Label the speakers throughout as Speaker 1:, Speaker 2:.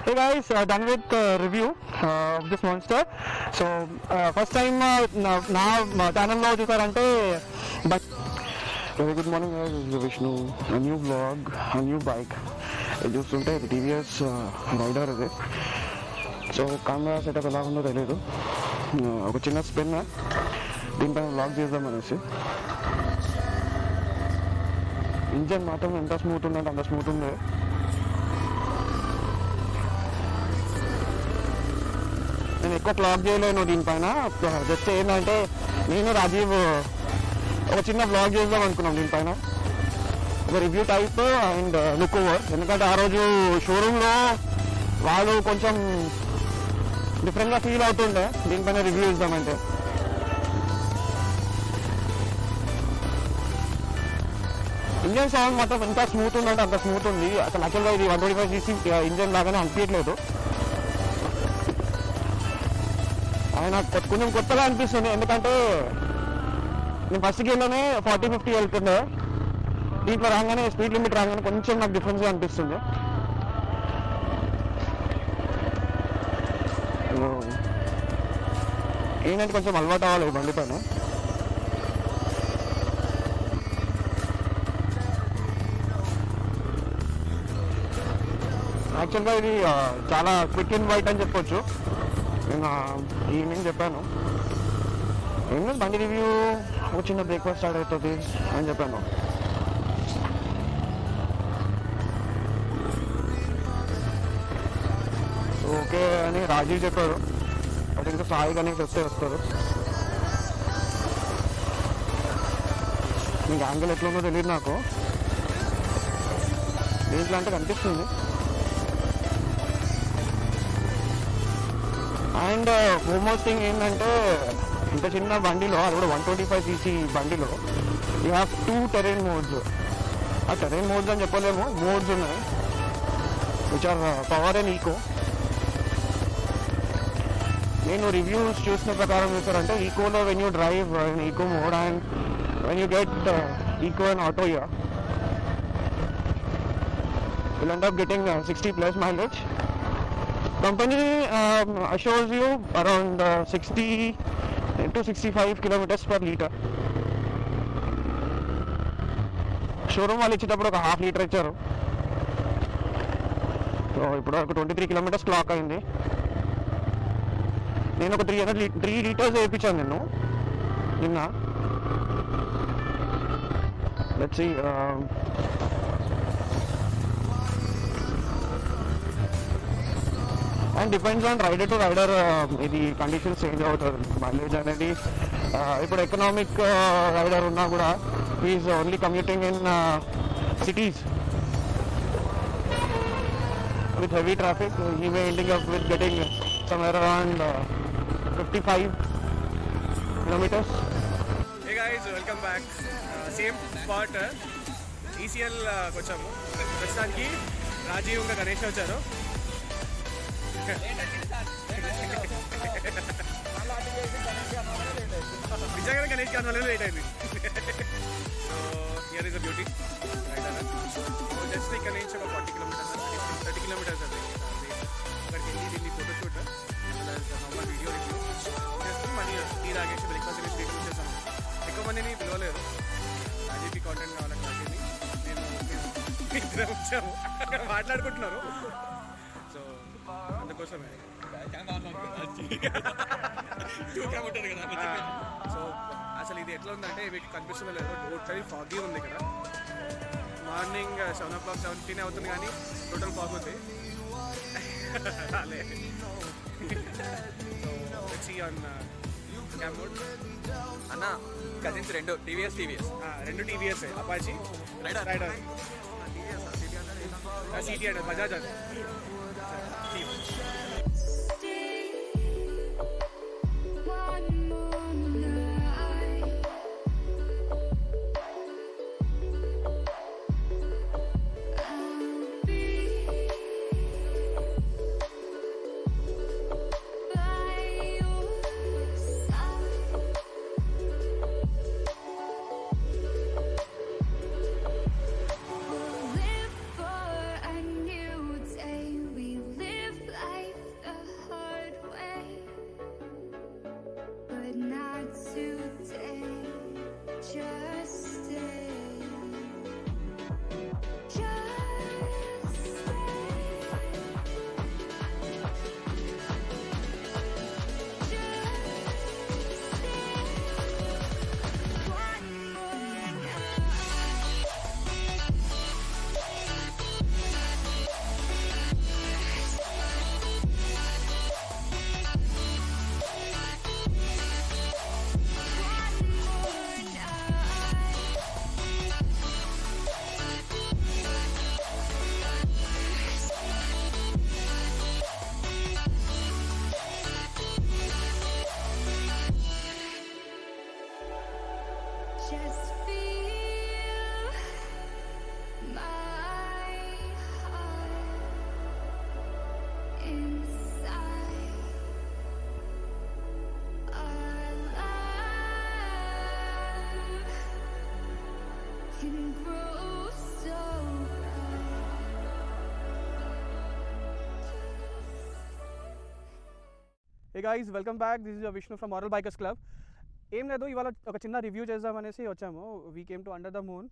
Speaker 1: Hey guys, done with review of this monster. So first time నా ఛానల్లో చూసారంటే but very good morning guys, this is Vishnu. A new vlog, a new bike. ఇది చూస్తుంటే ఇది TVS Raider ఇది. So camera setup ఎలా ఉందో తెలియదు, ఒక చిన్న స్పిన్ దీనిపైన వ్లాగ్ చేద్దాం అనేసి. ఇంజన్ మాత్రం ఎంత స్మూత్ ఉందంటే అంత స్మూత్ ఉంది. నేను ఎక్కువ వ్లాగ్ చేయలేను దీనిపైన, జస్ట్ ఏంటంటే నేను రాజీవ్ ఒక చిన్న వ్లాగ్ చేద్దాం అనుకున్నాం దీనిపైన, ఒక review type and look over. ఎందుకంటే ఆ రోజు షోరూంలో వాళ్ళు కొంచెం డిఫరెంట్గా ఫీల్ అవుతుండే దీనిపైన రివ్యూ ఇద్దామంటే. ఇంజన్ సౌండ్ మాత్రం ఎంత స్మూత్ ఉందంటే అంత స్మూత్ ఉంది. అసలు యాక్చువల్గా ఇది 125cc ఇంజన్ లాగానే అనిపించట్లేదు. ఆయన కొంచెం కొత్తగా అనిపిస్తుంది, ఎందుకంటే నేను ఫస్ట్ గేర్లోనే 40-50 వెళ్తుండే, దీంట్లో రాగానే స్పీడ్ లిమిట్ రాగానే కొంచెం నాకు డిఫరెన్స్గా అనిపిస్తుంది. ఏంటంటే కొంచెం అలవాటు అవ్వాలి బండి పైన. యాక్చువల్గా ఇది చాలా క్విక్ అండ్ వైట్ అని చెప్పొచ్చు. నేను ఈవినింగ్ చెప్పాను ఏం లేదు బండి రివ్యూ, ఒక చిన్న బ్రేక్ఫాస్ట్ స్టార్ట్ అవుతుంది అని చెప్పాను. ఓకే అని రాజీవ్ చెప్పారు, బట్ ఇంకా సాయి కానీ వస్తారు. మీకు యాంగిల్ ఎట్లా ఉందో తెలియదు నాకు, దీంట్లో అంటే కనిపిస్తుంది. అండ్ ఫోర్మోస్ట్ థింగ్ ఏంటంటే ఇంత చిన్న బండిలో, అది కూడా 125cc బండిలో యూ హ్యావ్ 2 టెరైన్ మోడ్స్. ఆ టెరైన్ మోడ్స్ అని చెప్పలేము, మోడ్స్ ఉన్నాయి which are power and eco. నేను రివ్యూస్ చూసిన ప్రకారం చూసారంటే ఈకోలో when you drive in eco mode and when you get eco and auto ear you'll end up getting 60+ mileage. Company assures you around 60 to 65 kilometers per liter. Showroom వాళ్ళు ఇచ్చేటప్పుడు ఒక 1/2 litre ఇచ్చారు. So ఇప్పుడు ఒక 23 kilometers క్లాక్ అయింది. నేను ఒక 3 liters వేయించాను నేను నిన్న. Let's see, and depends on rider to rider ఇది కండిషన్స్ చేంజ్ అవుతుంది మైలేజ్ అనేది. ఇప్పుడు ఎకనామిక్ రైడర్ ఉన్నా కూడా is only commuting in cities with heavy traffic. He may ending up with getting somewhere around 55 kilometers.
Speaker 2: Hey guys, welcome back. Same spot ECL వచ్చాము. ప్రస్తుతానికి రాజీవ్ ఇంకా గణేష్ వచ్చారు. నిజంగానే గణేష్ గారి వల్ల లేట్ అయింది. So here is a beauty just ఇక్కడ నుంచి ఒక 40 kilometers 30 kilometers అది అక్కడికి వెళ్ళి దీన్ని ఫోటోషూట్ నార్మల్ వీడియో రివ్యూ చేసుకుని మళ్ళీ టీ తాగేసి బ్రేక్ఫాస్ట్ అనేసి రిటర్న్ చేశాను. ఎక్కువ మందిని పిలవలేదు, రాజీవ్కి కాంటెంట్ కావాలని రాజీవ్ని నేను ఇద్దరం వచ్చాము, అక్కడ మాట్లాడుకుంటున్నారు. సో అందుకోసమే సో అసలు ఇది ఎట్లా ఉందంటే మీకు కనిపిస్తుందో లేదో, టోటల్ ఫాగీ ఉంది ఇక్కడ. మార్నింగ్ 7 o'clock 7:15 అవుతుంది కానీ టోటల్ ఫాగ్ ఉంది.
Speaker 3: అన్న కజిన్స్ రెండు
Speaker 2: టీవీఎస్ అపాచీ రైడర్ సిటీ అంటే బజాజ్ అది.
Speaker 4: Live for a new day. We live bleeding through so
Speaker 2: Hey guys, welcome back. This is your Vishnu from Moral Bikers Club. ఏం లేదు, ఇవాళ ఒక చిన్న రివ్యూ చేద్దామనేసి వచ్చాము. We came to under the moon,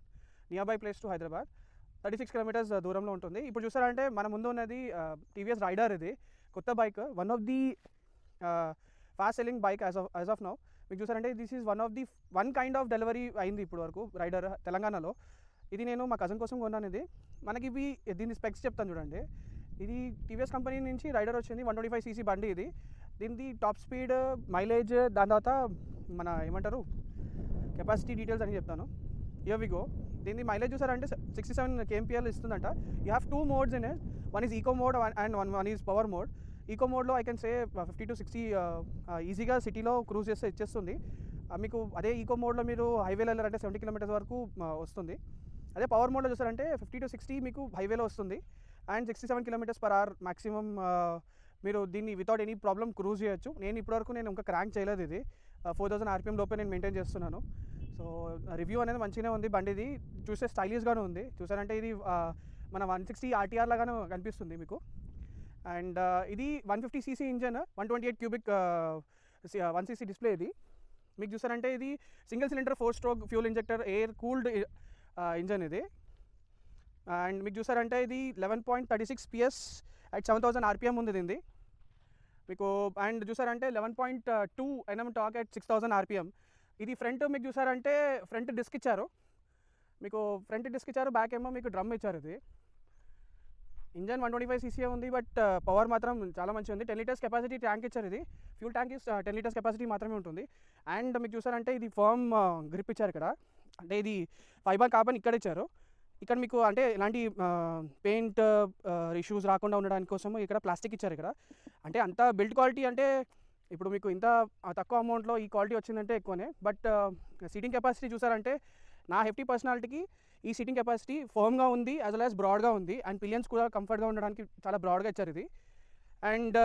Speaker 2: near by place to Hyderabad. 36 kilometres దూరంలో ఉంటుంది. ఇప్పుడు చూసారంటే మన ముందు ఉన్నది టీవీఎస్ రైడర్. ఇది కొత్త bike, one of the fast selling bike as of now. మీకు చూసారంటే this is one kind of delivery అయింది ఇప్పుడు వరకు రైడర్ తెలంగాణలో. ఇది నేను మా కజిన్ కోసం కొన్నాను. ఇది మనకి దీని స్పెక్స్ చెప్తాను చూడండి. ఇది టీవీఎస్ కంపెనీ నుంచి రైడర్ వచ్చింది. 125cc బండి ఇది. దీనిది టాప్ స్పీడ్, మైలేజ్, దాని తర్వాత మన ఏమంటారు కెపాసిటీ డీటెయిల్స్ అని చెప్తాను. Here we go. దీన్ని మైలేజ్ చూసారంటే 67 kmpl ఇస్తుందంట. You have 2 modes in it. One is eco mode and one is power mode. Eco మోడ్లో ఐ కెన్ సే 50 to 60 ఈజీగా సిటీలో క్రూజ్ చేస్తే ఇచ్చేస్తుంది మీకు. అదే ఈకో మోడ్లో మీరు హైవేలో వెళ్ళారంటే 70 kilometers వరకు వస్తుంది. అదే పవర్ మోడ్లో చూసారంటే 50 to 60 మీకు హైవేలో వస్తుంది అండ్ 67 km/h మ్యాక్సిమం. మీరు దీన్ని వితౌట్ ఎనీ ప్రాబ్లమ్ క్రూజ్ చేయొచ్చు. నేను ఇప్పటివరకు ఇంకా క్రాంక్ చేయలేదు. ఇది 4000 RPM లోపే నేను మెయింటైన్ చేస్తున్నాను. సో రివ్యూ అనేది మంచిగానే ఉంది. బండిది చూస్తే స్టైలిష్గానే ఉంది. చూసారంటే ఇది మన 160 RTR లాగానే కనిపిస్తుంది మీకు. అండ్ ఇది 150cc engine, 128 cubic 1cc display. ఇది మీకు చూసారంటే ఇది single cylinder 4-stroke fuel injector air cooled engine ఇది. అండ్ మీకు చూసారంటే ఇది 11.36 PS at 7000 RPM ఉంది దీనిది మీకు. అండ్ చూసారంటే 11.2 Nm టార్క్ at 6000 RPM. ఇది ఫ్రంట్ మీకు చూసారంటే ఫ్రంట్ డిస్క్ ఇచ్చారు మీకు. ఫ్రంట్ డిస్క్ ఇచ్చారు, బ్యాక్ ఏమో మీకు డ్రమ్ ఇచ్చారు. ఇది ఇంజన్ 125cc ఉంది, బట్ పవర్ మాత్రం చాలా మంచిగా ఉంది. 10 liters కెపాసిటీ ట్యాంక్ ఇచ్చారు. ఇది ఫ్యూల్ ట్యాంక్ 10 liters కెపాసిటీ మాత్రమే ఉంటుంది. అండ్ మీకు చూసారంటే ఇది ఫర్మ్ గ్రిప్ ఇచ్చారు ఇక్కడ. అంటే ఇది ఫైబర్ కార్బన్ ఇక్కడ ఇచ్చారు. ఇక్కడ మీకు అంటే ఇలాంటి పెయింట్ ఇష్యూస్ రాకుండా ఉండడానికి కోసం ఇక్కడ ప్లాస్టిక్ ఇచ్చారు ఇక్కడ. అంటే అంత బిల్డ్ క్వాలిటీ అంటే ఇప్పుడు మీకు ఇంత తక్కువ అమౌంట్లో ఈ క్వాలిటీ వచ్చిందంటే ఎక్కువనే. బట్ సీటింగ్ కెపాసిటీ చూసారంటే నా హెఫ్టీ పర్సనాలిటీకి ఈ సీటింగ్ కెపాసిటీ ఫర్మ్గా ఉంది, యాజ్ వెల్ యాజ్ బ్రాడ్గా ఉంది. అండ్ పిలియన్స్ కూడా కంఫర్ట్గా ఉండడానికి చాలా బ్రాడ్గా ఇచ్చారు ఇది. And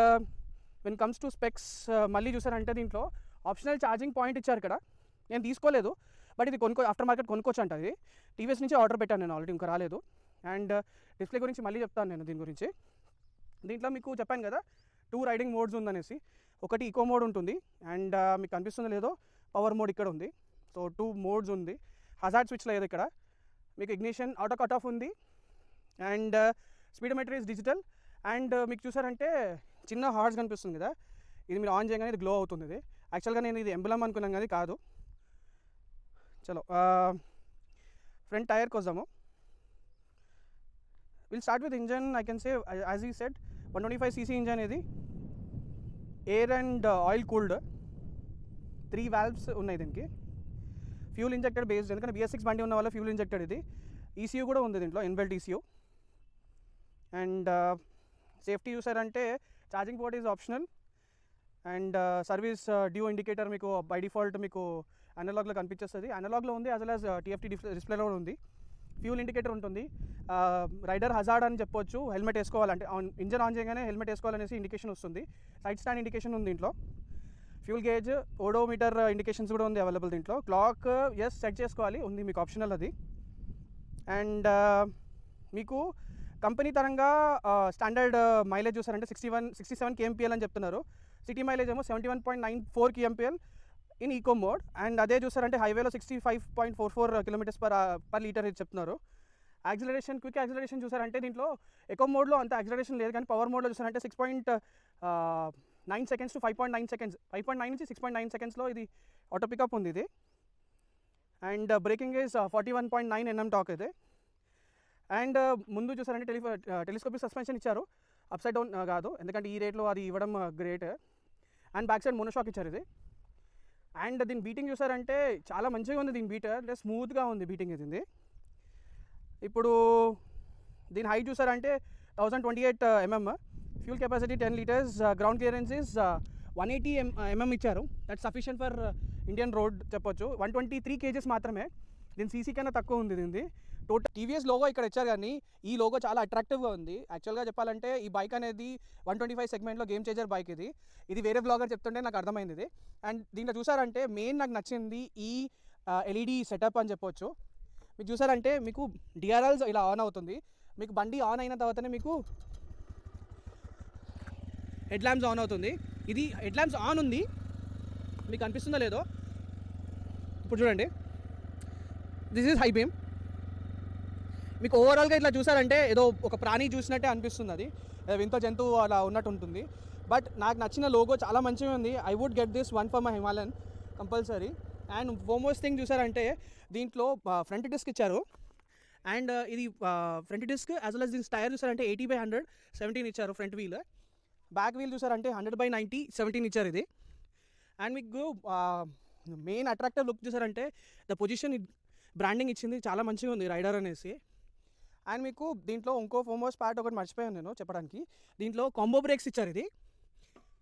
Speaker 2: when comes to specs మళ్ళీ చూసారంటే దీంట్లో ఆప్షనల్ ఛార్జింగ్ పాయింట్ ఇచ్చారు ఇక్కడ. నేను తీసుకోలేదు, బట్ ఇది ఆఫ్టర్ మార్కెట్ కొనుక్కోవచ్చు అంట. ఇది టీవీఎస్ నుంచి ఆర్డర్ పెట్టాను నేను, ఆల్రెడీ ఇంకా రాలేదు. అండ్ డిస్ప్లే గురించి మళ్ళీ చెప్తాను నేను దీని గురించి. దీంట్లో మీకు చెప్పాను కదా 2 రైడింగ్ మోడ్స్ ఉందనేసి. ఒకటి ఈకో మోడ్ ఉంటుంది అండ్ మీకు కనిపిస్తుందో లేదో పవర్ మోడ్ ఇక్కడ ఉంది. సో 2 modes ఉంది. హజార్డ్ స్విచ్ లేదు ఇక్కడ. మీకు ఇగ్నిషన్ ఆటో కట్ ఆఫ్ ఉంది. And speedometer is digital. And మీకు చూసారంటే చిన్న హార్స్ కనిపిస్తుంది కదా, ఇది మీరు ఆన్ చేయగానే ఇది గ్లో అవుతుంది. ఇది యాక్చువల్గా నేను ఇది ఎంబులమ్ అనుకున్నాను కానీ కాదు. చలో ఫ్రంట్ టైర్కి వద్దాము. Will start with engine. I can say as ఈ సెడ్ 125cc ఇంజన్. ఇది air and oil cooled, 3 valves ఉన్నాయి దీనికి. ఫ్యూల్ ఇంజెక్టెడ్ బేస్డ్, ఎందుకంటే BS6 బండి ఉన్న వల్ల ఫ్యూల్ ఇంజెక్టెడ్. ఇది ECU కూడా ఉంది దీంట్లో, ఇన్బిల్ట్ ECU. అండ్ సేఫ్టీ చూసారంటే charging port is optional. And service due indicator మీకు బై డిఫాల్ట్ మీకు అనలాగ్లో కనిపించేస్తుంది. అనలాగ్లో ఉంది, యాజ్ వెల్ యాజ్ TFT డిస్ప్లేలో కూడా ఉంది. ఫ్యూల్ ఇండికేటర్ ఉంటుంది. రైడర్ హజార్డ్ అని చెప్పొచ్చు. హెల్మెట్ వేసుకోవాలంటే ఇంజన్ ఆన్ చేయగానే హెల్మెట్ వేసుకోవాలనేసి ఇండికేషన్ వస్తుంది. సైడ్ స్టాండ్ ఇండికేషన్ ఉంది దీంట్లో. ఫ్యూల్ గేజ్, ఓడోమీటర్ ఇండికేషన్స్ కూడా ఉంది అవైలబుల్ దీంట్లో. క్లాక్ సెట్ చేసుకోవాలి, ఉంది మీకు ఆప్షనల్ అది. అండ్ మీకు కంపెనీ తరంగా స్టాండర్డ్ మైలేజ్ చూసారంటే 67 kmpl అని చెప్తున్నారు. సిటీ మైలేజ్ ఏమో 71.94 kmpl in eco mode. And అదే చూసారంటే హైవేలో 65.44 km/l చెప్తున్నారు. యాక్సిలరేషన్, క్విక్ యాక్సిలరేషన్ చూసారంటే దీంట్లో ఎకో మోడ్లో అంత యాక్సిలరేషన్ లేదు, కానీ పవర్ మోడ్లో చూసారంటే 6.9 seconds to 5.9 seconds, 5.9 నుంచి 6.9 secondsలో ఇది ఆటో పికప్ ఉంది ఇది. And breaking is 41.9 Nm talk ఇది. అండ్ ముందు చూసారంటే టెలిస్కోపిక్ సస్పెన్షన్ ఇచ్చారు, అప్ సైడ్ డౌన్ కాదు, ఎందుకంటే ఈ రేట్లో అది ఇవ్వడం great. And back side monoshock ఇచ్చారు ఇది. అండ్ దీని బీటింగ్ చూసారంటే చాలా మంచిగా ఉంది. దీని బీట్ అంటే స్మూత్గా ఉంది బీటింగ్ ఇది. ఇప్పుడు దీని హైట్ చూసారంటే 1028 mm, fuel capacity 10 liters, ground clearance is 180 mm ఇచ్చారు. That sufficient for Indian road చెప్పొచ్చు. 123 kgs మాత్రమే. దీని సీసీ కన్నా తక్కువ ఉంది దీనిది. టోటల్ టీవీఎస్ లోగో ఇక్కడ ఇచ్చారు, కానీ ఈ లోగో చాలా అట్రాక్టివ్గా ఉంది. యాక్చువల్గా చెప్పాలంటే ఈ బైక్ అనేది 125 సెగ్మెంట్లో గేమ్ చేంజర్ బైక్ ఇది. ఇది వేరే బ్లాగర్ చెప్తుంటే నాకు అర్థమైంది ఇది. అండ్ దీంట్లో చూసారంటే మెయిన్ నాకు నచ్చింది ఈ LED సెటప్ అని చెప్పొచ్చు. మీకు చూసారంటే మీకు డిఆర్ఎల్స్ ఇలా ఆన్ అవుతుంది. మీకు బండి ఆన్ అయిన తర్వాతనే మీకు హెడ్ ల్యాంప్స్ ఆన్ అవుతుంది. ఇది హెడ్ ల్యాంప్స్ ఆన్ ఉంది, మీకు అనిపిస్తుందో లేదో ఇప్పుడు చూడండి. This is high beam. మీకు ఓవరాల్గా ఇట్లా చూసారంటే ఏదో ఒక ప్రాణి చూసినట్టే అనిపిస్తుంది, అది వింత జంతువు అలా ఉన్నట్టు ఉంటుంది. బట్ నాకు నచ్చిన లోగో చాలా మంచిగా ఉంది. I would get this one for my Himalayan compulsory. And foremost thing చూసారంటే దీంట్లో ఫ్రంట్ డిస్క్ ఇచ్చారు. అండ్ ఇది front disc as well as దీని టైర్ చూసారంటే 80/100 17 ఇచ్చారు ఫ్రంట్ వీల్. బ్యాక్ వీల్ చూసారంటే 100/90 17 ఇచ్చారు ఇది. అండ్ మీకు మెయిన్ అట్రాక్టివ్ లుక్ చూసారంటే ద పొజిషన్ బ్రాండింగ్ ఇచ్చింది, చాలా మంచిగా ఉంది రైడర్ అనేసి. అండ్ మీకు దీంట్లో ఇంకో ఫోమోస్ పార్ట్ ఒకటి మర్చిపోయాను నేను చెప్పడానికి. దీంట్లో కాంబో బ్రేక్స్ ఇచ్చారు.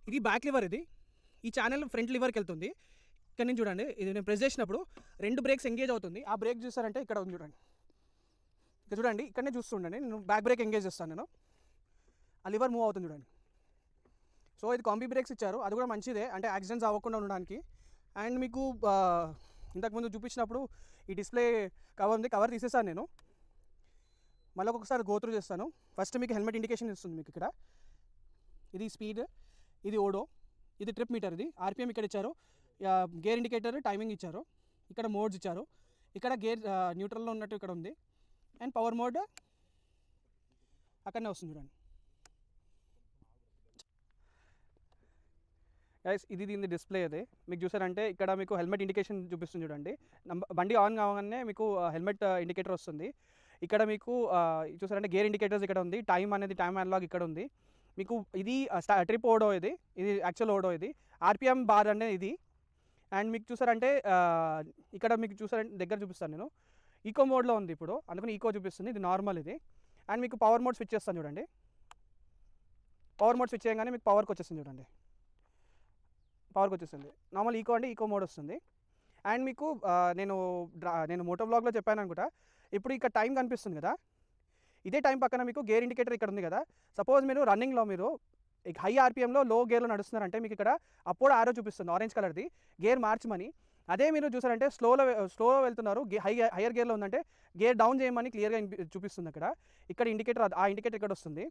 Speaker 2: ఇది బ్యాక్ లివర్, ఈ ఛానల్ ఫ్రంట్ లివర్కి వెళ్తుంది. ఇక్కడ నుంచి చూడండి, ఇది నేను ప్రెస్ చేసినప్పుడు 2 బ్రేక్స్ ఎంగేజ్ అవుతుంది. ఆ బ్రేక్ చూసారంటే ఇక్కడ ఉంది చూడండి, ఇక్కడ చూడండి, ఇక్కడనే చూస్తుండండి. నేను బ్యాక్ బ్రేక్ ఎంగేజ్ చేస్తాను, నేను ఆ లివర్ మూవ్ అవుతుంది చూడండి. సో ఇది కాంబీ బ్రేక్స్ ఇచ్చారు, అది కూడా మంచిదే, అంటే యాక్సిడెంట్స్ అవ్వకుండా ఉండడానికి. అండ్ మీకు ఇంతకుముందు చూపించినప్పుడు ఈ డిస్ప్లే కవర్ ఉంది, కవర్ తీసేసాను నేను. మళ్ళీ ఒకసారి గోత్రూ చేస్తాను. ఫస్ట్ మీకు హెల్మెట్ ఇండికేషన్ ఇస్తుంది మీకు ఇక్కడ. ఇది స్పీడ్, ఇది ఓడో, ఇది ట్రిప్ మీటర్, ఇది ఆర్పిఎం ఇక్కడ ఇచ్చారు. గేర్ ఇండికేటర్, టైమింగ్ ఇచ్చారు. ఇక్కడ మోడ్స్ ఇచ్చారు. ఇక్కడ గేర్ న్యూట్రల్లో ఉన్నట్టు ఇక్కడ ఉంది. అండ్ పవర్ మోడ్ అక్కడనే వస్తుంది చూడండి. గైస్ ఇది దీని డిస్ప్లే అదే మీకు చూసారంటే ఇక్కడ మీకు హెల్మెట్ ఇండికేషన్ చూపిస్తుంది చూడండి. బండి ఆన్ కాగానే మీకు హెల్మెట్ ఇండికేటర్ వస్తుంది. ఇక్కడ మీకు చూసారంటే గేర్ ఇండికేటర్స్ ఇక్కడ ఉంది. టైం అనేది టైం అనలాగ్ ఇక్కడ ఉంది. మీకు ఇది ట్రిప్ ఓడో, ఇది యాక్చువల్ ఓడో, ఇది ఆర్పిఎం బార్ అనేది ఇది. అండ్ మీకు చూసారంటే ఇక్కడ మీకు చూసారంటే దగ్గర చూపిస్తాను నేను, ఈకో మోడ్లో ఉంది ఇప్పుడు, అందుకని ఈకో చూపిస్తుంది. ఇది నార్మల్ ఇది. అండ్ మీకు పవర్ మోడ్ స్విచ్ చేస్తాను చూడండి. పవర్ మోడ్ స్విచ్ చేయగానే మీకు పవర్కి వచ్చేస్తుంది చూడండి, పవర్కి వచ్చేస్తుంది. నార్మల్ ఈకో అంటే ఈకో మోడ్ వస్తుంది. అండ్ మీకు నేను మోటో బ్లాగ్లో చెప్పాను అనుకుంటా, ఇప్పుడు ఇక్కడ టైం కనిపిస్తుంది కదా, ఇదే టైం పక్కన మీకు గేర్ ఇండికేటర్ ఇక్కడ ఉంది కదా. సపోజ్ మీరు రన్నింగ్లో మీరు హై ఆర్పిఎంలో లో గేర్లో నడుస్తున్నారంటే మీకు ఇక్కడ అప్పుడు ఆరో చూపిస్తుంది ఆరెంజ్ కలర్ది, గేర్ మార్చమని. అదే మీరు చూసారంటే స్లోలో వెళ్తున్నారు, హైయర్ గేర్లో ఉందంటే గేర్ డౌన్ చేయమని క్లియర్గా చూపిస్తుంది అక్కడ. ఇక్కడ ఇండికేటర్, ఆ ఇండికేటర్ ఇక్కడ వస్తుంది.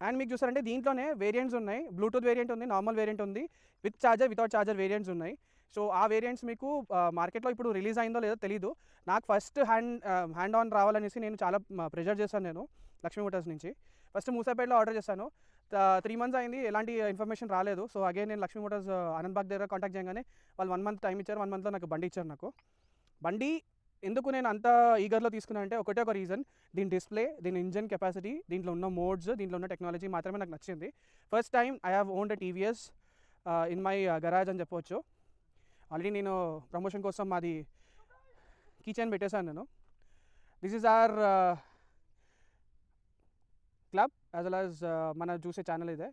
Speaker 2: అండ్ మీకు చూసారంటే దీంట్లోనే వేరియంట్స్ ఉన్నాయి. బ్లూటూత్ వేరియంట్ ఉంది, నార్మల్ వేరియంట్ ఉంది, with charger without charger variants ఉన్నాయి. సో ఆ వేరియంట్స్ మీకు మార్కెట్లో ఇప్పుడు రిలీజ్ అయిందో లేదో తెలీదు. నాకు ఫస్ట్ హ్యాండ్ ఆన్ రావాలనేసి నేను చాలా ప్రెజర్ చేశాను నేను లక్ష్మీ మోటార్స్ నుంచి. ఫస్ట్ మూసాపేటలో ఆర్డర్ చేశాను. 3 months అయింది, ఎలాంటి ఇన్ఫర్మేషన్ రాలేదు. సో అగైన్ నేను లక్ష్మీ మోటార్స్ ఆనంద్ దగ్గర కాంటాక్ట్ చేయగానే వాళ్ళు 1 month టైం ఇచ్చారు. 1 monthలో నాకు బండి ఇచ్చారు. నాకు బండి ఎందుకు నేను అంత ఈగర్లో తీసుకున్నాను అంటే ఒకటే ఒక రీజన్, దీని డిస్ప్లే, దీని ఇంజన్ కెపాసిటీ, దీంట్లో ఉన్న మోడ్స్, దీంట్లో ఉన్న టెక్నాలజీ మాత్రమే నాకు నచ్చింది. First time I have owned a TVS in my garage అని చెప్పవచ్చు. ఆల్రెడీ నేను ప్రమోషన్ కోసం అది కీ చైన్ పెట్టేశాను నేను. This is our club as well as మన చూసే ఛానల్ ఇదే.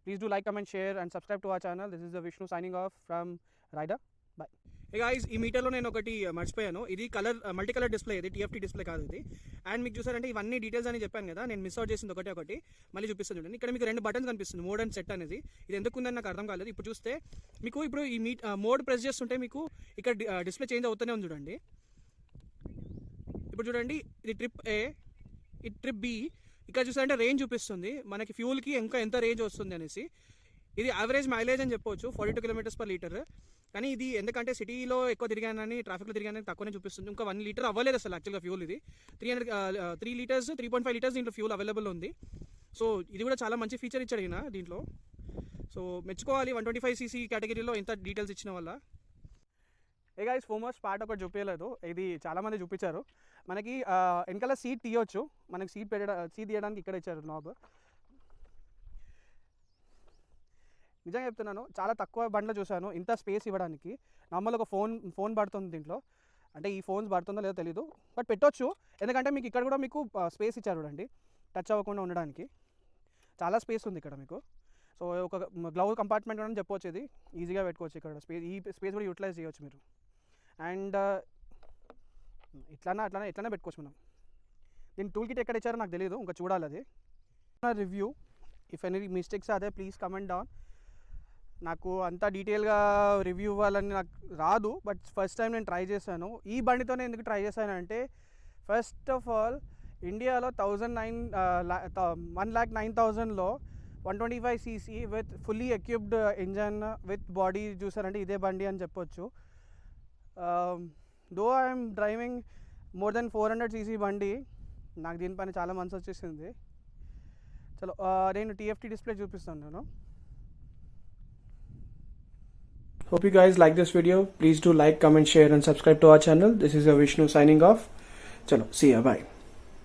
Speaker 2: Please do like, comment, share and subscribe to our channel. This is the Vishnu signing off from Raider. Bye. Hey guys, ఈ మీటర్లో నేను ఒకటి మర్చిపోయాను. ఇది మల్టీ కలర్ డిస్ప్లే, ఇది టీఎఫ్టీ డిస్ప్లే కాదు ఇది. అండ్ మీకు చూసారంటే ఇవన్నీ డీటెయిల్స్ అని చెప్పాను కదా, నేను మిస్ అవుట్ చేసింది ఒకటి మళ్ళీ చూపిస్తాను చూడండి. ఇక్కడ మీకు 2 buttons కనిపిస్తుంది, మోడ్ అండ్ సెట్ అనేది. ఇది ఎందుకు ఉందని నాకు అర్థం కాలేదు. ఇప్పుడు చూస్తే మీకు ఇప్పుడు ఈ మోడ్ ప్రెస్ చేస్తుంటే మీకు ఇక్కడ డిస్ప్లే చేంజ్ అవుతూనే ఉంది చూడండి. ఇప్పుడు చూడండి, ఇది ట్రిప్ ఏ, ఇది ట్రిప్ బి. ఇక్కడ చూసారంటే రేంజ్ చూపిస్తుంది మనకి, ఫ్యూల్కి ఇంకా ఎంత రేంజ్ వస్తుంది అనేసి. ఇది యావరేజ్ మైలేజ్ అని చెప్పవచ్చు, 42 km/లీటర్. కానీ ఇది ఎందుకంటే సిటీలో ఎక్కువ తిరిగానని, ట్రాఫిక్లో తిరిగానని తక్కువనే చూపిస్తుంది. ఇంకా 1 లీటర్ అవ్వలేదు అసలు యాక్చువల్గా ఫ్యూల్. ఇది 3 లీటర్స్ 3.5 లీటర్స్ దీంట్లో ఫ్యూల్ అవైలబుల్ ఉంది. సో ఇది కూడా చాలా మంచి ఫీచర్ ఇచ్చాడు ఈయన దీంట్లో. సో మెచ్చుకోవాలి 125cc కేటగిరీలో ఇంత డీటెయిల్స్ ఇచ్చిన వల్ల. ఏ గైస్, ఫోమోస్ పార్ట్ ఒకటి చూపించలేదు, ఇది చాలామంది చూపించారు. మనకి వెనకాల సీట్ తీయొచ్చు, మనకి సీట్ తీయడానికి ఇక్కడ ఇచ్చారు నాబ్. నిజంగా చెప్తున్నాను, చాలా తక్కువ బండ్లు చూశాను ఇంత స్పేస్ ఇవ్వడానికి. నార్మల్ ఒక ఫోన్ పడుతుంది దీంట్లో, అంటే ఈ ఫోన్స్ పడుతుందో లేదో తెలీదు, బట్ పెట్టొచ్చు. ఎందుకంటే మీకు ఇక్కడ కూడా మీకు స్పేస్ ఇచ్చారు చూడండి, టచ్ అవ్వకుండా ఉండడానికి చాలా స్పేస్ ఉంది ఇక్కడ మీకు. సో ఒక గ్లౌజ్ కంపార్ట్మెంట్ అని చెప్పవచ్చు, ఇది ఈజీగా పెట్టుకోవచ్చు ఇక్కడ. ఈ స్పేస్ కూడా యూటిలైజ్ చేయవచ్చు మీరు. అండ్ ఎట్లనే పెట్టుకోవచ్చు మనం. దీని టూల్ కిట్ ఎక్కడ ఇచ్చారో నాకు తెలియదు, ఇంకా చూడాలి అది. రివ్యూ, ఇఫ్ ఎనీ మిస్టేక్స్ అదే ప్లీజ్ కమెంట్ డౌన్. నాకు అంత డీటెయిల్గా రివ్యూ ఇవ్వాలని నాకు రాదు, బట్ ఫస్ట్ టైం నేను ట్రై చేశాను. ఈ బండితోనే ఎందుకు ట్రై చేశానంటే ఫస్ట్ ఆఫ్ ఆల్ ఇండియాలో 1,09,000లో 125cc with fully equipped engine with body చూసారంటే ఇదే బండి అని చెప్పొచ్చు. Though I'm driving more than 400cc బండి, నాకు దీనిపైన చాలా మనసు వచ్చేసింది. చలో నేను TFT డిస్ప్లే చూపిస్తాను నేను. Hope you guys like this video. Please do like, comment, share and subscribe to our channel. This is your Vishnu signing off. Chalo, see ya, bye.